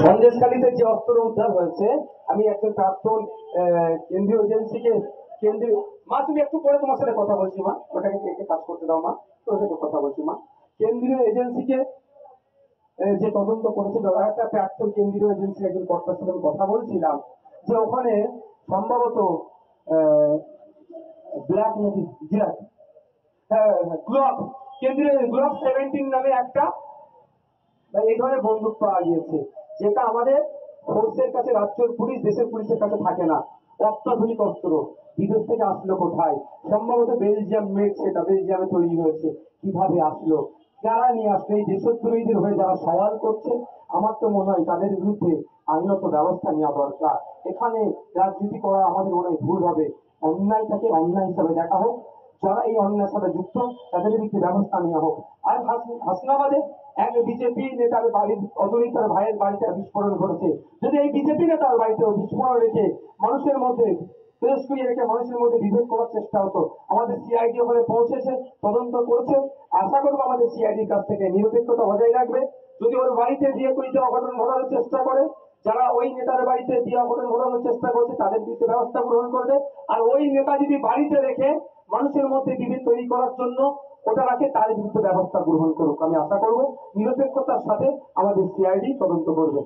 সন্দেশখালীতে যে অস্ত্র উদ্ধার হয়েছে, আমি একজন প্রাক্তন কেন্দ্রীয় এজেন্সিকে কেন্দ্রীয় মা, তুমি একটু পরে তোমার সাথে কথা বলছি মা, ওটাকে কে কাজ করতে দাও মা, তোর সাথে কথা বলছি মা। কেন্দ্রীয় এজেন্সিকে যে তদন্ত করেছিল, একটা প্রাক্তন কেন্দ্রীয় এজেন্সির একজন কর্তার সাথে আমি কথা বলছিলাম যে ওখানে সম্ভবত ব্ল্যাক নাকি জিরাট, গ্লক, কেন্দ্রীয় গ্লক 17 নামে একটা এই ধরনের বন্দুক পাওয়া গিয়েছে, যেটা আমাদের ফোর্সের কাছে, রাজ্যের পুলিশ, দেশের পুলিশের কাছে থাকে না। অত্যাধুনিক অস্ত্র বিদেশ থেকে আসলো কোথায়? সম্ভবত বেলজিয়াম মেড, সেটা বেলজিয়ামে তৈরি হয়েছে। কিভাবে আসলো, যারা নিয়ে আসলো? এই দেশদ্রোহীদের হয়ে যারা সওয়াল করছে, আমার তো মনে হয় তাদের বিরুদ্ধে আইনত ব্যবস্থা নেওয়া দরকার। এখানে রাজনীতি করা আমাদের মনে হয় ভুল হবে। অন্যায়টাকে অন্যায় হিসাবে দেখা হোক, যারা এই অন্যায়ের সাথে যুক্ত তাদের বিরুদ্ধে ব্যবস্থা নেওয়া হোক। আর হাসনাবাদে এক বিজেপি নেতার বাড়ির অজনী তার ভাইয়ের বাড়িতে বিস্ফোরণ ঘটেছে। যদি এই বিজেপি নেতার বাড়িতে বিস্ফোরণ রেখে মানুষের মধ্যে তেজস্ক্রিয় রেখে মানুষের মধ্যে বিভেদ করার চেষ্টা হতো, আমাদের সিআইডি ওখানে পৌঁছেছে, তদন্ত করেছে। আশা করবো আমাদের সিআইডির কাছ থেকে নিরপেক্ষতা বজায় রাখবে। যদি ওর বাড়িতে দিয়ে কোনো অঘটন ঘটানোর চেষ্টা করে, যারা ওই নেতার বাড়িতে দিয়ে অঘটন ঘটানোর চেষ্টা করছে তাদের বিরুদ্ধে ব্যবস্থা গ্রহণ করবে। আর ওই নেতা যদি বাড়িতে রেখে মানুষের মধ্যে বিভেদ তৈরি করার জন্য ওটা রাখে, তার বিরুদ্ধে ব্যবস্থা গ্রহণ করুক। আমি আশা করবো নিরপেক্ষতার সাথে আমাদের সিআইডি তদন্ত করবে।